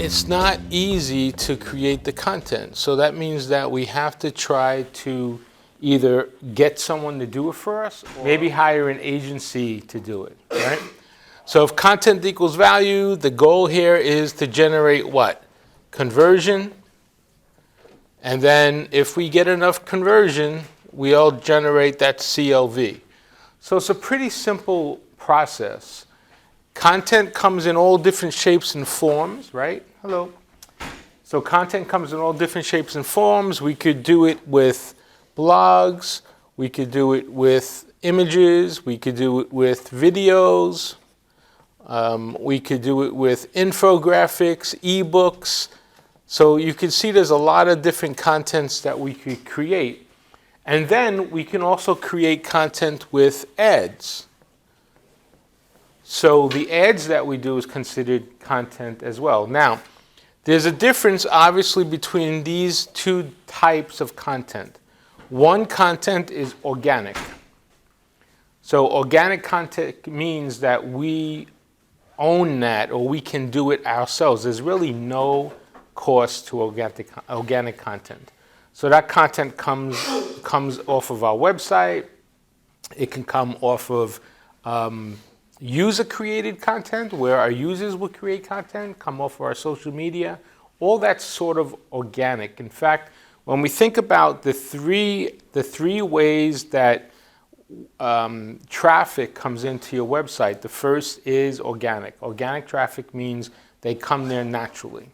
it's not easy to create the content. So that means that we have to try to either get someone to do it for us, or maybe hire an agency to do it, right? So if content equals value, the goal here is to generate what? Conversion. And then if we get enough conversion, we'll generate that CLV. So it's a pretty simple process. Content comes in all different shapes and forms, right? Hello. So content comes in all different shapes and forms. We could do it with blogs. We could do it with images. We could do it with videos. We could do it with infographics, ebooks. So you can see there's a lot of different contents that we could create. And then we can also create content with ads. So the ads that we do is considered content as well. Now, there's a difference obviously between these two types of content. One content is organic. So organic content means that we own that, or we can do it ourselves. There's really no cost to organic content. So that content comes off of our website. It can come off of user-created content, where our users will create content, come off of our social media. All that's sort of organic. In fact, when we think about the three ways that traffic comes into your website, the first is organic. Organic traffic means they come there naturally.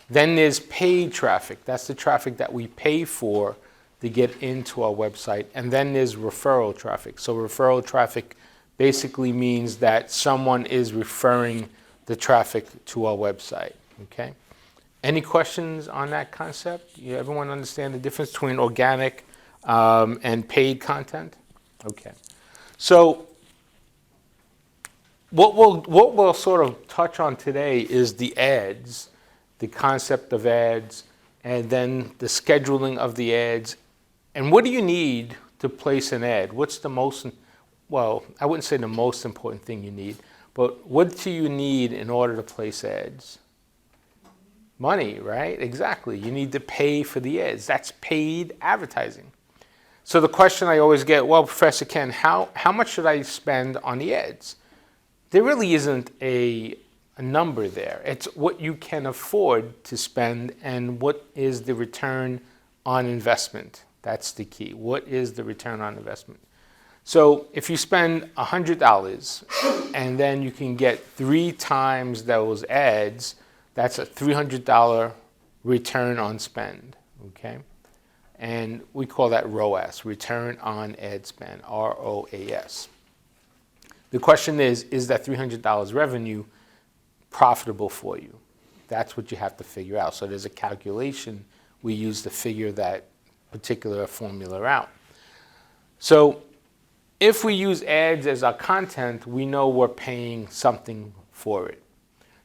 Then there's paid traffic. That's the traffic that we pay for to get into our website. And then there's referral traffic. So referral traffic basically means that someone is referring the traffic to our website. Okay? Any questions on that concept? Everyone understand the difference between organic and paid content? Okay. So what we'll sort of touch on today is the ads, the concept of ads, and then the scheduling of the ads. And what do you need to place an ad? What's the most, well, I wouldn't say the most important thing you need, but what do you need in order to place ads? Money, right? Exactly. You need to pay for the ads. That's paid advertising. So the question I always get, well, Professor Ken, how much should I spend on the ads? There really isn't a number there. It's what you can afford to spend and what is the return on investment. That's the key. What is the return on investment? So if you spend $100 and then you can get 3 times those ads, that's a $300 return on spend, okay? And we call that ROAS, return on ad spend, ROAS. The question is that $300 revenue profitable for you? That's what you have to figure out. So there's a calculation we use to figure that particular formula out. So if we use ads as our content, we know we're paying something for it.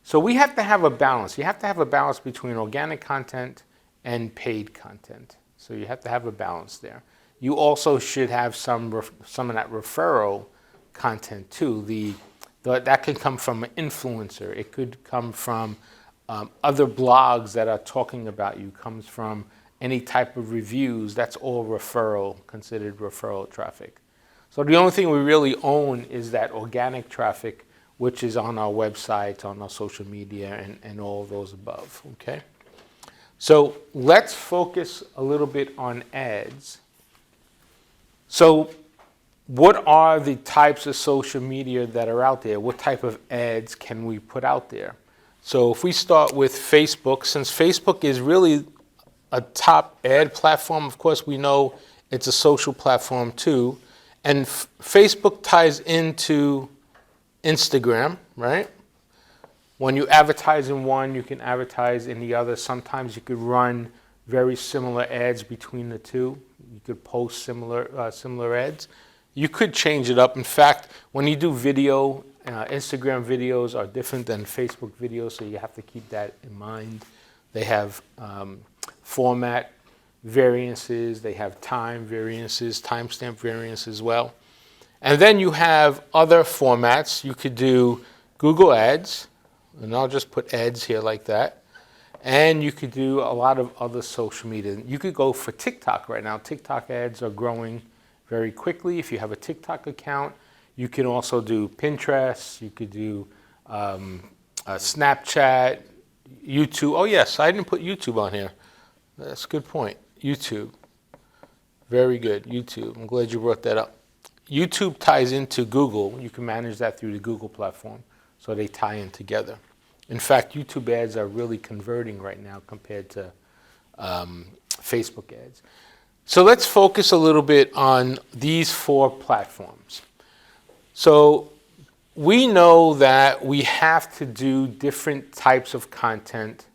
So we have to have a balance. You have to have a balance between organic content and paid content. So you have to have a balance there. You also should have some of that referral content too. That could come from an influencer. It could come from other blogs that are talking about you. Comes from any type of reviews. That's all considered referral traffic. So the only thing we really own is that organic traffic, which is on our website, on our social media, and all those above, okay? So let's focus a little bit on ads. So what are the types of social media that are out there? What type of ads can we put out there? So if we start with Facebook, since Facebook is really a top ad platform, of course we know it's a social platform too, and Facebook ties into Instagram, right? When you advertise in one, you can advertise in the other. Sometimes you could run very similar ads between the two. You could post similar ads. You could change it up. In fact, when you do video, Instagram videos are different than Facebook videos, so you have to keep that in mind. They have format variances, they have time variances, timestamp variance as well. And then you have other formats. You could do Google Ads, and I'll just put ads here like that. And you could do a lot of other social media. You could go for TikTok right now. TikTok ads are growing very quickly. If you have a TikTok account, you can also do Pinterest. You could do Snapchat, YouTube. Oh yes, I didn't put YouTube on here. That's a good point. YouTube. Very good. YouTube. I'm glad you brought that up. YouTube ties into Google. You can manage that through the Google platform. So they tie in together. In fact, YouTube ads are really converting right now compared to Facebook ads. So let's focus a little bit on these 4 platforms. So we know that we have to do different types of content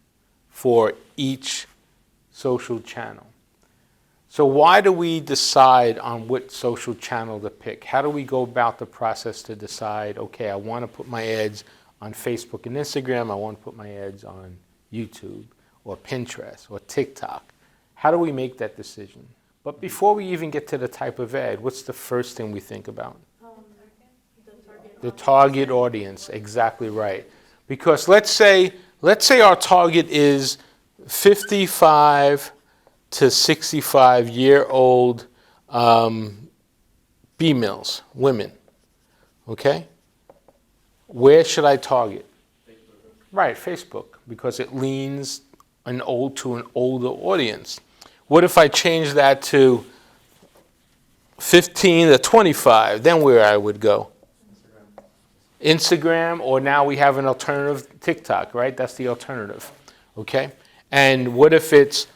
for each social channel. So why do we decide on what social channel to pick? How do we go about the process to decide, okay, I want to put my ads on Facebook and Instagram, I want to put my ads on YouTube or Pinterest or TikTok? How do we make that decision? But before we even get to the type of ad, what's the first thing we think about? The target audience, exactly right. Because let's say our target is 55 to 65-year-old females, women, okay? Where should I target? Facebook. Right, Facebook, because it leans to an older audience. What if I change that to 15 to 25? Then where I would go? Instagram, or now we have an alternative, TikTok, right? That's the alternative, okay? And what if it's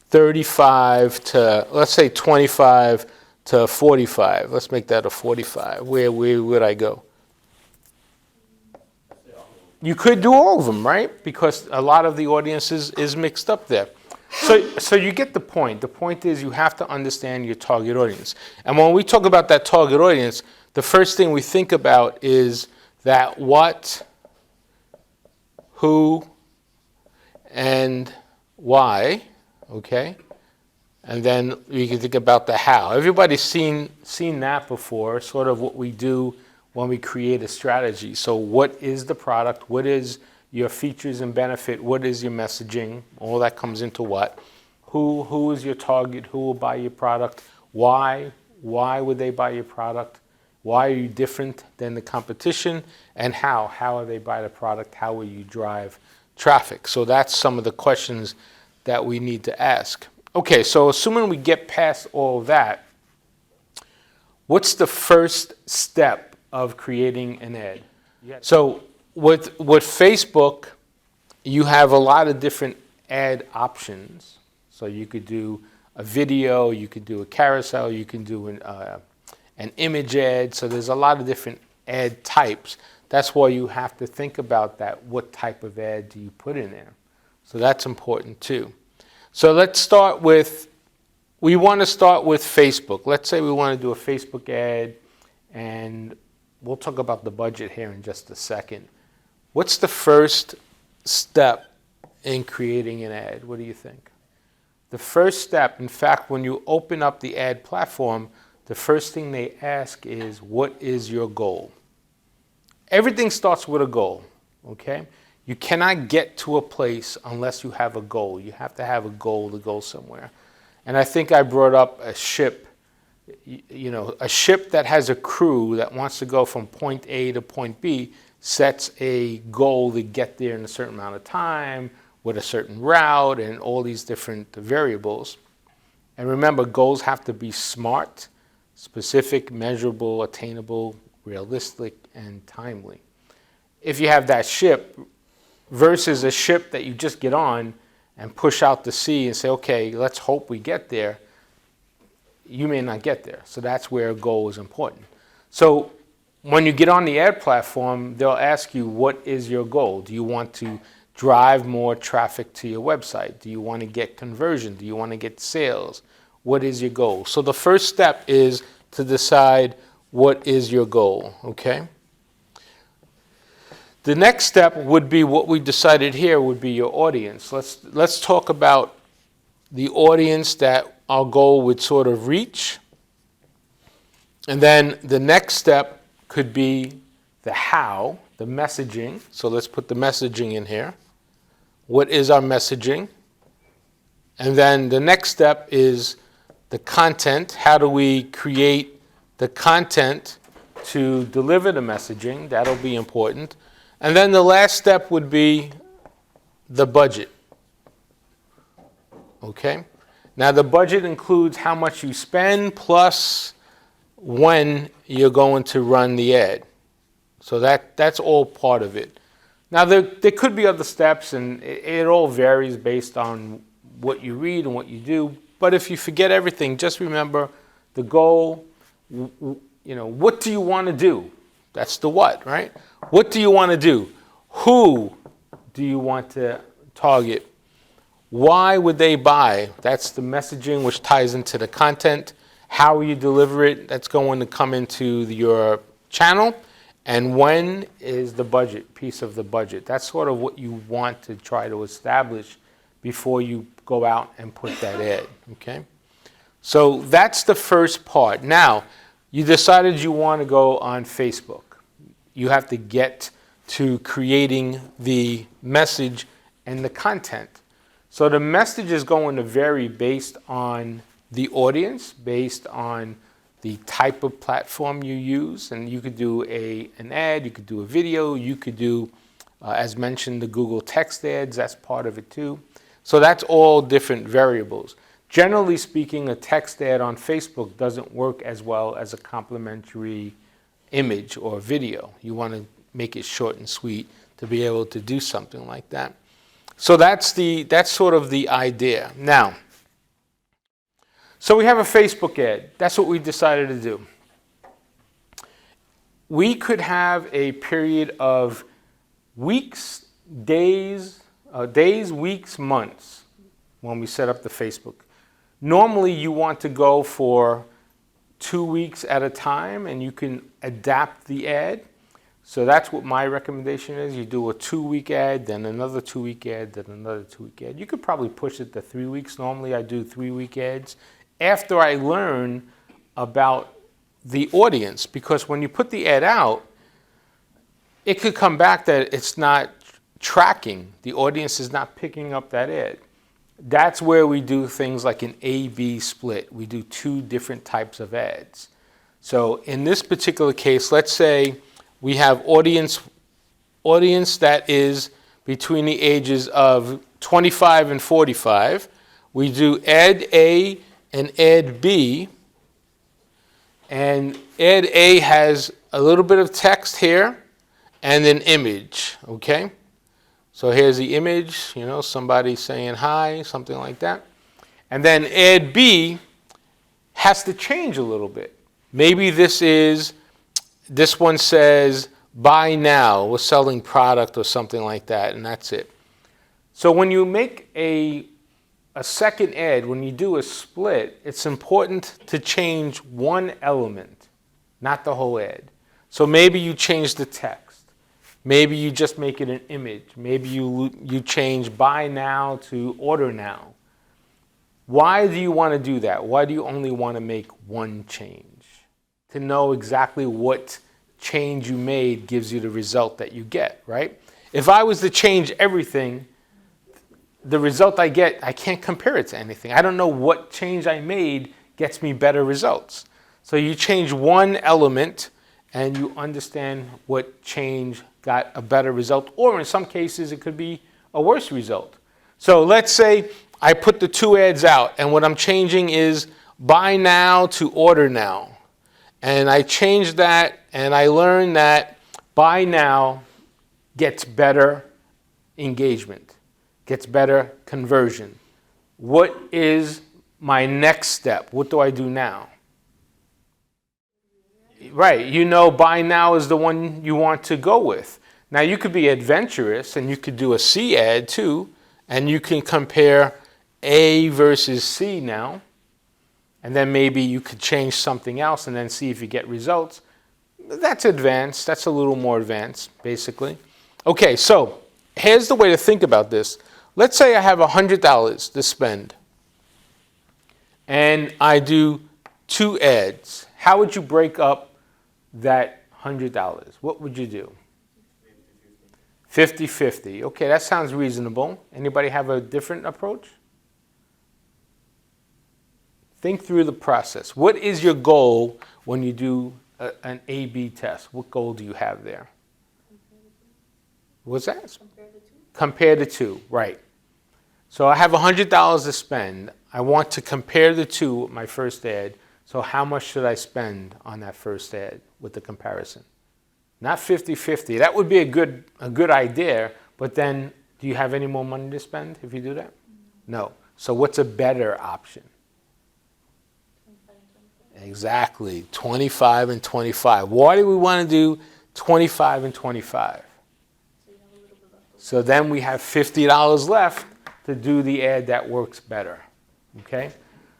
35 to, let's say 25 to 45? Let's make that a 45. Where would I go? You could do all of them, right? Because a lot of the audience is mixed up there. So you get the point. The point is you have to understand your target audience. And when we talk about that target audience, the first thing we think about is that what, who, and why, okay? And then we can think about the how. Everybody's seen that before, sort of what we do when we create a strategy. So what is the product? What is your features and benefit? What is your messaging? All that comes into what? Who is your target? Who will buy your product? Why? Why would they buy your product? Why are you different than the competition? And how? How will they buy the product? How will you drive traffic? So that's some of the questions that we need to ask. Okay, so assuming we get past all of that, what's the first step of creating an ad? So with Facebook, you have a lot of different ad options. So you could do a video, you could do a carousel, you can do an image ad. So there's a lot of different ad types. That's why you have to think about that. What type of ad do you put in there? So that's important too. So let's start with, we want to start with Facebook. Let's say we want to do a Facebook ad, and we'll talk about the budget here in just a second. What's the first step in creating an ad? What do you think? The first step, in fact, when you open up the ad platform, the first thing they ask is, what is your goal? Everything starts with a goal, okay? You cannot get to a place unless you have a goal. You have to have a goal to go somewhere. And I think I brought up a ship, a ship that has a crew that wants to go from point A to point B, sets a goal to get there in a certain amount of time, with a certain route, and all these different variables. And remember, goals have to be smart, specific, measurable, attainable, realistic, and timely. If you have that ship versus a ship that you just get on and push out to sea and say, okay, let's hope we get there, you may not get there. So that's where a goal is important. So when you get on the ad platform, they'll ask you, what is your goal? Do you want to drive more traffic to your website? Do you want to get conversion? Do you want to get sales? What is your goal? So the first step is to decide what is your goal, okay? The next step would be what we decided here would be your audience. Let's talk about the audience that our goal would sort of reach. And then the next step could be the how, the messaging. So let's put the messaging in here. what is our messaging? And then the next step is the content. How do we create the content to deliver the messaging? That'll be important. And then the last step would be the budget. Okay? Now the budget includes how much you spend plus when you're going to run the ad. So that's all part of it. Now there could be other steps, and it all varies based on what you read and what you do. But if you forget everything, just remember the goal. What do you want to do? That's the what, right? What do you want to do? Who do you want to target? Why would they buy? That's the messaging, which ties into the content. How you deliver it, that's going to come into your channel. And when is the budget, piece of the budget. That's sort of what you want to try to establish before you go out and put that ad, okay? So that's the first part. Now, you decided you want to go on Facebook. You have to get to creating the message and the content. So the message is going to vary based on the audience, based on the type of platform you use. And you could do an ad, you could do a video, you could do, as mentioned, the Google text ads. That's part of it too. So that's all different variables. Generally speaking, a text ad on Facebook doesn't work as well as a complementary image or video. You want to make it short and sweet to be able to do something like that. So that's sort of the idea. Now, so we have a Facebook ad. That's what we decided to do. We could have a period of weeks, days, weeks, months when we set up the Facebook. Normally, you want to go for 2 weeks at a time, and you can adapt the ad. So that's what my recommendation is. You do a 2-week ad, then another 2-week ad, then another 2-week ad. You could probably push it to 3 weeks. Normally, I do 3-week ads after I learn about the audience, because when you put the ad out, it could come back that it's not tracking. The audience is not picking up that ad. That's where we do things like an A/B split. We do 2 different types of ads. So in this particular case, let's say we have audience that is between the ages of 25 and 45. We do ad A and ad B. And ad A has a little bit of text here and an image, okay? So here's the image, somebody saying hi, something like that. And then ad B has to change a little bit. Maybe this one says, buy now, we're selling product or something like that, and that's it. So when you make a second ad, when you do a split, it's important to change one element, not the whole ad. So maybe you change the text. Maybe you just make it an image. Maybe you change buy now to order now. Why do you want to do that? Why do you only want to make one change? To know exactly what change you made gives you the result that you get, right? If I was to change everything, the result I get, I can't compare it to anything. I don't know what change I made gets me better results. So you change one element and you understand what change got a better result, or in some cases it could be a worse result. So let's say I put the 2 ads out, and what I'm changing is buy now to order now. And I change that, and I learn that buy now gets better engagement, gets better conversion. What is my next step? What do I do now? Right, buy now is the one you want to go with. Now you could be adventurous and you could do a C ad too, and you can compare A versus C now, and then maybe you could change something else and then see if you get results. That's advanced, that's a little more advanced, basically. Okay, so here's the way to think about this. Let's say I have $100 to spend, and I do 2 ads. How would you break up that $100? What would you do? 50-50. Okay, that sounds reasonable. Anybody have a different approach? Think through the process. What is your goal when you do an A/B test? What goal do you have there? What's that? Compare the two. Compare the two, right. So I have $100 to spend. I want to compare the two with my first ad. So how much should I spend on that first ad with the comparison? Not 50-50. That would be a good idea, but then do you have any more money to spend if you do that? No. So what's a better option? 25. Exactly, 25 and 25. Why do we want to do 25 and 25? So you have a little bit left. So then we have $50 left to do the ad that works better. Okay?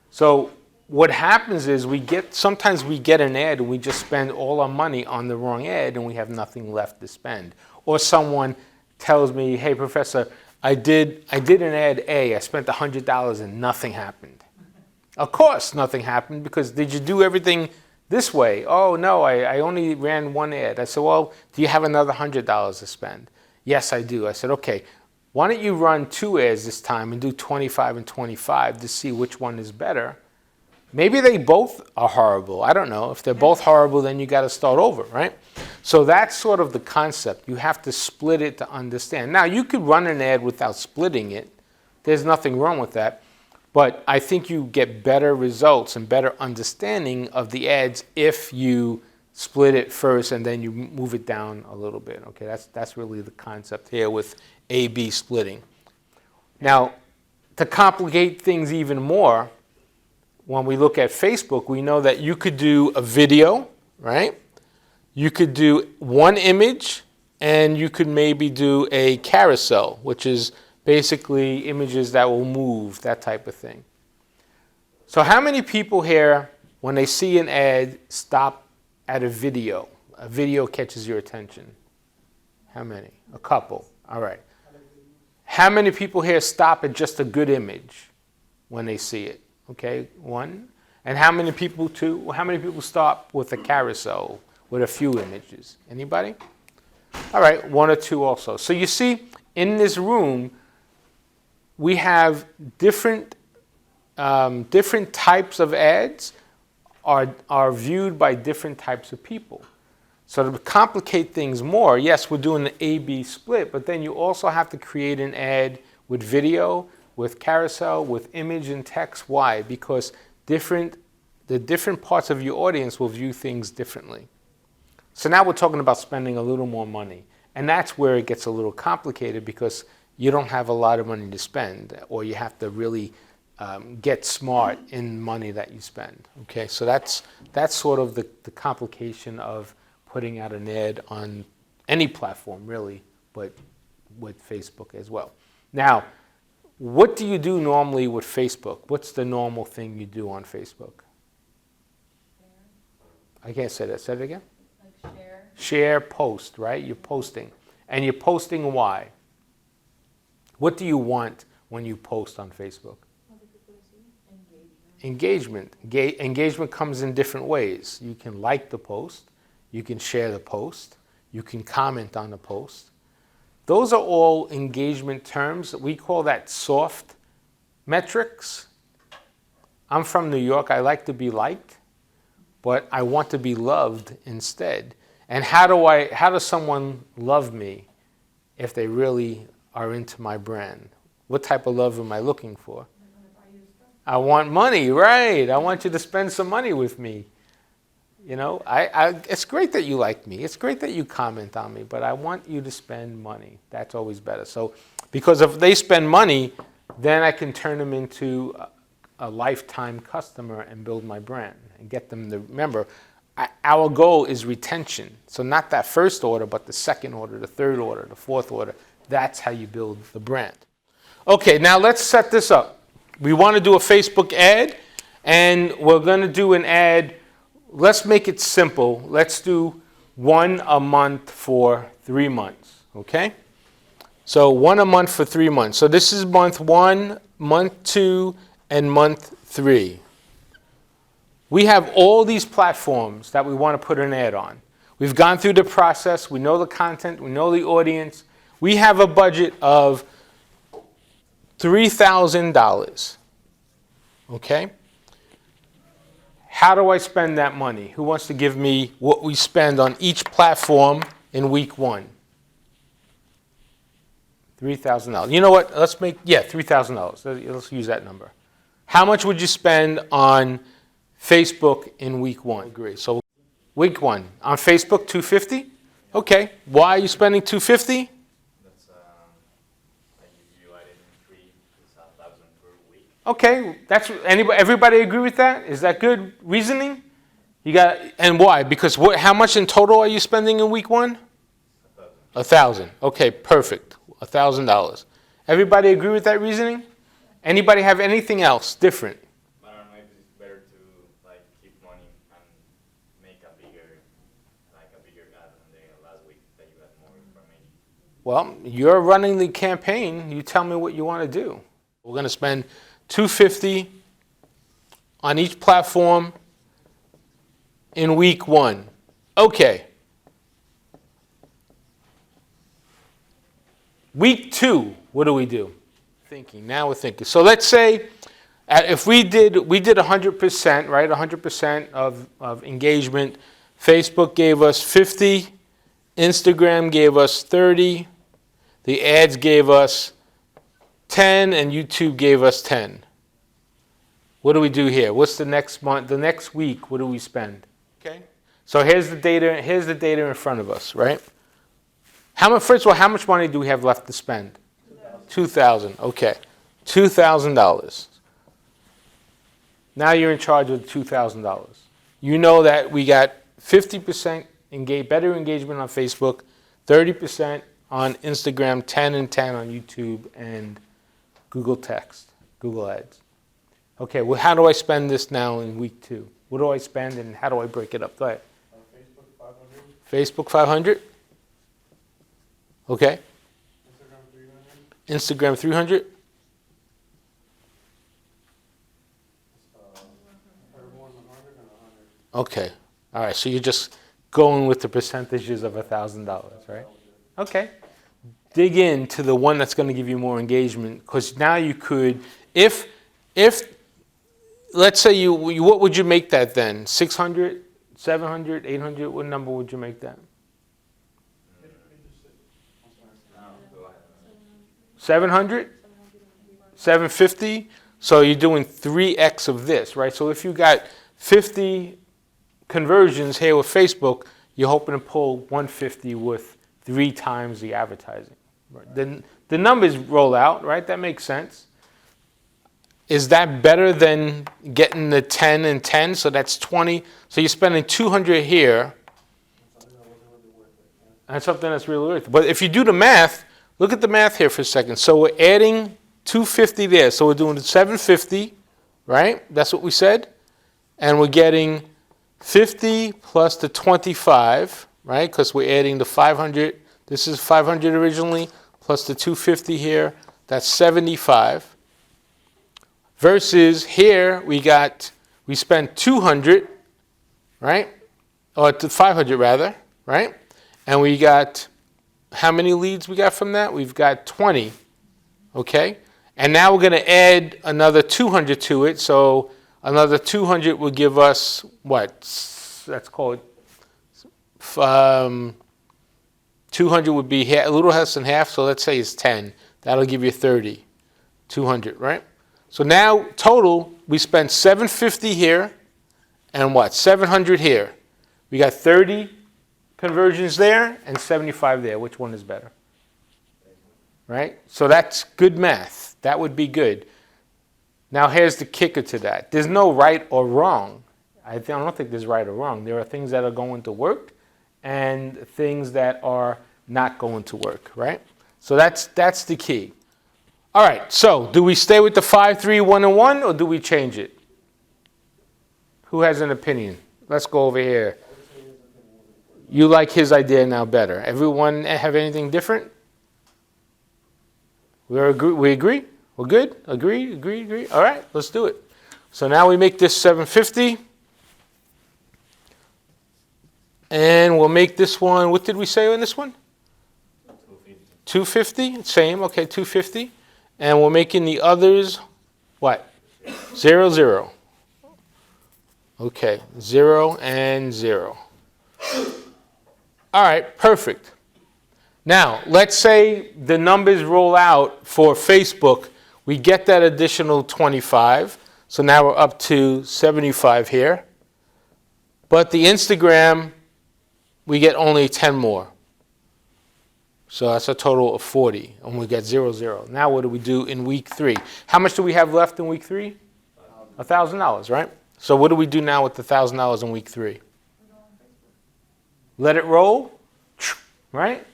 So what happens is sometimes we get an ad and we just spend all our money on the wrong ad and we have nothing left to spend. Or someone tells me, hey, professor, I did an ad A, I spent $100 and nothing happened. Of course nothing happened, because did you do everything this way? Oh, no, I only ran one ad. I said, well, do you have another $100 to spend? Yes, I do. I said, okay, why don't you run 2 ads this time and do 25 and 25 to see which one is better? Maybe they both are horrible. I don't know. If they're both horrible, then you got to start over, right? So that's sort of the concept. You have to split it to understand. Now, you could run an ad without splitting it. There's nothing wrong with that. But I think you get better results and better understanding of the ads if you split it first and then you move it down a little bit. Okay, that's really the concept here with A/B splitting. Now, to complicate things even more, when we look at Facebook, we know that you could do a video, right? You could do one image, and you could maybe do a carousel, which is basically images that will move, that type of thing. So how many people here, when they see an ad, stop at a video? A video catches your attention. How many? A couple. All right. How many people here stop at just a good image when they see it? Okay, 1. And how many people, 2? How many people stop with a carousel with a few images? Anybody? All right, 1 or 2 also. So you see, in this room, we have different types of ads are viewed by different types of people. So to complicate things more, yes, we're doing an A/B split, but then you also have to create an ad with video, with carousel, with image and text. Why? Because the different parts of your audience will view things differently. So now we're talking about spending a little more money. And that's where it gets a little complicated, because you don't have a lot of money to spend, or you have to really get smart in money that you spend. Okay, so that's sort of the complication of putting out an ad on any platform, really, but with Facebook as well. Now, what do you do normally with Facebook? What's the normal thing you do on Facebook? I can't say that. Say it again. Like share. Share, post, right? You're posting. And you're posting why? What do you want when you post on Facebook? Other people to see. Engagement. Engagement comes in different ways. You can like the post. You can share the post. You can comment on the post. Those are all engagement terms. We call that soft metrics. I'm from New York. I like to be liked, but I want to be loved instead. And how does someone love me if they really are into my brand? What type of love am I looking for? I want money, right? I want you to spend some money with me. You know, it's great that you like me. It's great that you comment on me, but I want you to spend money. That's always better. So, because if they spend money, then I can turn them into a lifetime customer and build my brand and get them to remember. Our goal is retention. So not that first order, but the second order, the third order, the fourth order. That's how you build the brand. Okay, now let's set this up. We want to do a Facebook ad, and we're going to do an ad. Let's make it simple. Let's do 1 a month for 3 months, okay? So 1 a month for 3 months. So this is month 1, month 2, and month 3. We have all these platforms that we want to put an ad on. We've gone through the process. We know the content. We know the audience. We have a budget of $3,000. Okay? How do I spend that money? Who wants to give me what we spend on each platform in week 1? $3,000. You know what? Let's make, $3,000. Let's use that number. How much would you spend on Facebook in week 1? Agree. So week 1 on Facebook, $250. Okay. Why are you spending $250? That's I give you added in 3 is 1,000 per week. Okay. That's everybody agree with that? Is that good reasoning? You got, and why? Because how much in total are you spending in week 1? 1,000. Okay. Perfect. $1,000. Everybody agree with that reasoning? Anybody have anything else different? But I don't know if it's better to like keep money and make a bigger ad than the last week that you had more information. Well, you're running the campaign. You tell me what you want to do. We're going to spend $250 on each platform in week 1. Okay. Week 2, what do we do? Now we're thinking. So let's say if we did 100%, right? 100% of engagement. Facebook gave us 50, Instagram gave us 30, the ads gave us 10, and YouTube gave us 10. What do we do here? What's the next month? The next week, what do we spend? Okay. So here's the data. Here's the data in front of us, right? First of all, how much money do we have left to spend? $2,000. Okay. $2,000. Now you're in charge of $2,000. You know that we got 50% better engagement on Facebook, 30% on Instagram, 10 and 10 on YouTube and Google Text, Google Ads. Okay, well, how do I spend this now in week 2? What do I spend and how do I break it up? Go ahead. Facebook 500. Facebook 500. Okay. Instagram 300. Instagram 300. Everyone 100 and 100. Okay. All right. So you're just going with the percentages of $1,000, right? Okay. Dig into the one that's going to give you more engagement, because now you could, if let's say what would you make that then? 600, 700, 800. What number would you make that? 700? 750? So you're doing 3x of this, right? So if you got 50 conversions here with Facebook, you're hoping to pull 150 with 3 times the advertising. Right? Then the numbers roll out, right? That makes sense. Is that better than getting the 10 and 10? So that's 20. So you're spending 200 here. And something that's really worth it. But if you do the math, look at the math here for a second. So we're adding 250 there. So we're doing 750, right? That's what we said. And we're getting 50 plus the 25, right? Because we're adding the 500. This is 500 originally, plus the 250 here. That's 75. Versus here, we spent 200, right? Or 500 rather, right? And we got, how many leads we got from that? We've got 20, okay? And now we're going to add another 200 to it. So another 200 will give us what? Let's call it 200 would be a little less than half. So let's say it's 10. That'll give you 30, 200, right? So now total, we spent 750 here and what? 700 here. We got 30 conversions there and 75 there. Which one is better? Right? So that's good math. That would be good. Now here's the kicker to that. There's no right or wrong. I don't think there's right or wrong. There are things that are going to work and things that are not going to work, right? So that's the key. All right, so do we stay with the 5, 3, 1, and 1, or do we change it? Who has an opinion? Let's go over here. You like his idea now better. Everyone have anything different? We agree? We're good? Agree? All right, let's do it. So now we make this 750. And we'll make this one, what did we say on this one? 250, same, okay, 250. And we're making the others, what? 0, 0. Okay, 0 and 0. All right, perfect. Now, let's say the numbers roll out for Facebook. We get that additional 25. So now we're up to 75 here. But the Instagram, we get only 10 more. So that's a total of 40, and we get 0, 0. Now what do we do in week 3? How much do we have left in week 3? $1,000, right? So what do we do now with the $1,000 in week 3? Let it roll, right?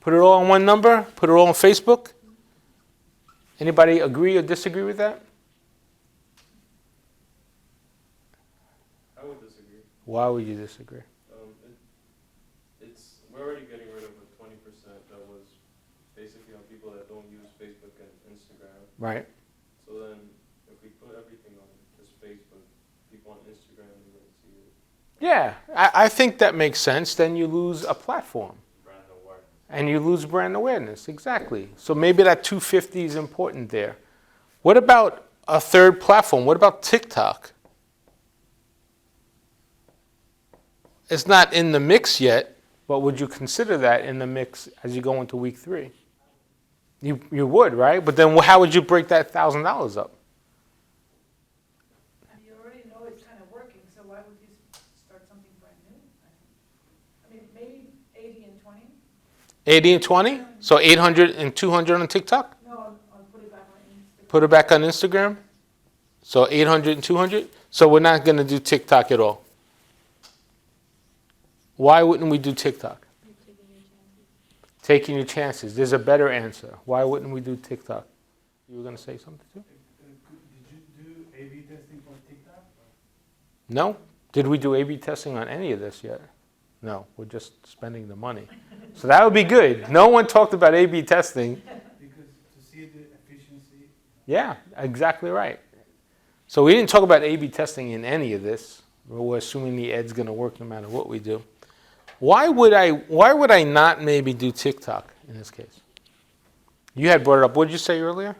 Put it all on one number, put it all on Facebook. Anybody agree or disagree with that? I would disagree. Why would you disagree? We're already getting rid of a 20% that was basically on people that don't use Facebook and Instagram. Right. So then, if we put everything on just Facebook, people on Instagram, they're going to see it. Yeah, I think that makes sense. Then you lose a platform. Brand awareness. And you lose brand awareness, exactly. So maybe that 250 is important there. What about a third platform? What about TikTok? It's not in the mix yet, but would you consider that in the mix as you go into week 3? You would, right? But then how would you break that $1,000 up? You already know it's kind of working, so why would you start something brand new? I mean, maybe 80 and 20? 80 and 20? So 800 and 200 on TikTok? No, I'll put it back on Instagram. Put it back on Instagram? So 800 and 200? So we're not going to do TikTok at all. Why wouldn't we do TikTok? You're taking your chances. Taking your chances. There's a better answer. Why wouldn't we do TikTok? You were going to say something too? Did you do A/B testing for TikTok? No? Did we do A/B testing on any of this yet? No, we're just spending the money. So that would be good. No one talked about A/B testing. Because to see the efficiency. Yeah, exactly right. So we didn't talk about A/B testing in any of this. We're assuming the ad's going to work no matter what we do. Why would I not maybe do TikTok in this case? You had brought it up. What did you say earlier?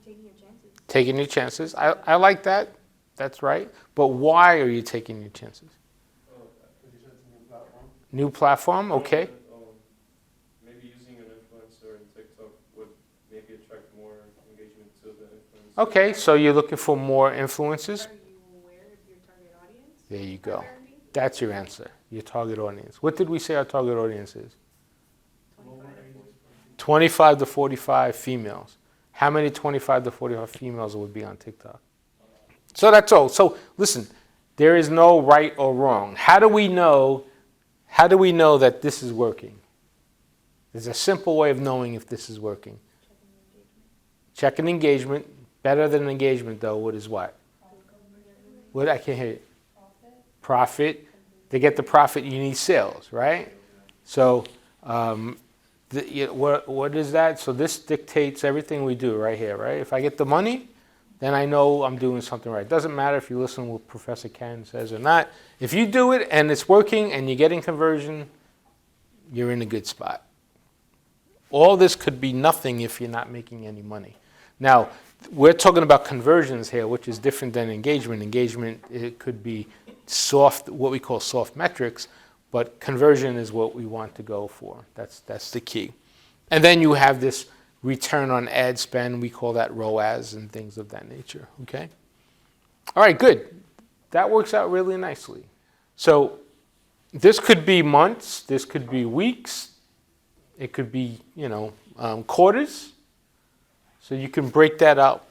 Taking your chances. Taking your chances. I like that. That's right. But why are you taking your chances? Oh, because you said it's a new platform. New platform, okay. Maybe using an influencer in TikTok would maybe attract more engagement to the influencer. Okay, so you're looking for more influences? Are you aware of your target audience? There you go. primarily? That's your answer, your target audience. What did we say our target audience is? 25 to 45 females. How many 25 to 45 females would be on TikTok? So that's all. So listen, there is no right or wrong. How do we know that this is working? There's a simple way of knowing if this is working. Checking engagement. Better than engagement though, what is what? What? I can't hear you. Profit. To get the profit, you need sales, right? So what is that? So this dictates everything we do right here, right? If I get the money, then I know I'm doing something right. Doesn't matter if you listen to what Professor Ken says or not. If you do it and it's working and you're getting conversion, you're in a good spot. All this could be nothing if you're not making any money. Now, we're talking about conversions here, which is different than engagement. Engagement, it could be soft, what we call soft metrics, but conversion is what we want to go for. That's the key. And then you have this return on ad spend. We call that ROAS and things of that nature, okay? All right, good. That works out really nicely. So this could be months. This could be weeks. It could be, quarters. So you can break that up.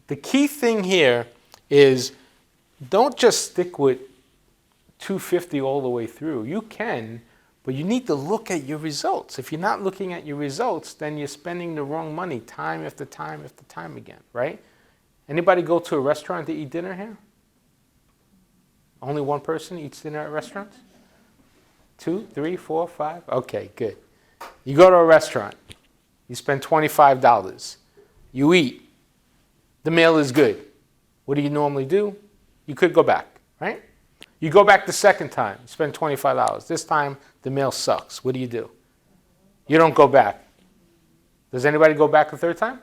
The key thing here is don't just stick with 250 all the way through. You can, but you need to look at your results. If you're not looking at your results, then you're spending the wrong money time after time after time again, right? Anybody go to a restaurant to eat dinner here? Only one person eats dinner at restaurants? 2, 3, 4, 5? Okay, good. You go to a restaurant. You spend $25. You eat. The meal is good. What do you normally do? You could go back, right? You go back the second time. You spend $25. This time, the meal sucks. What do? You don't go back. Does anybody go back a third time?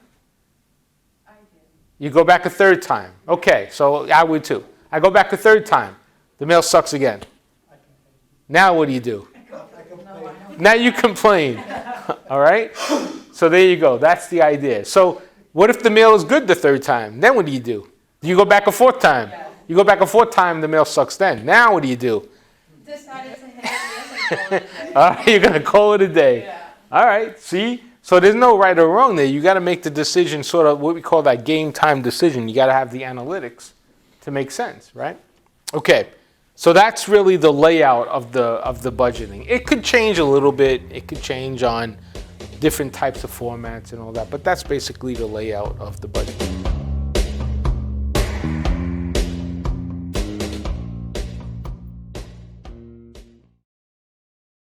I did. You go back a third time. Okay, so I would too. I go back a third time. The mail sucks again. Now what do you do? Now you complain. All right? So there you go. That's the idea. So what if the mail is good the third time? Then what do? Do you go back a fourth time? You go back a fourth time, the mail sucks then. Now what do you do? Decided to hit it. All right, you're going to call it a day. Yeah. All right, see? So there's no right or wrong there. You got to make the decision, sort of what we call that game time decision. You got to have the analytics to make sense, right? Okay, so that's really the layout of the budgeting. It could change a little bit. It could change on different types of formats and all that, but that's basically the layout of the budget.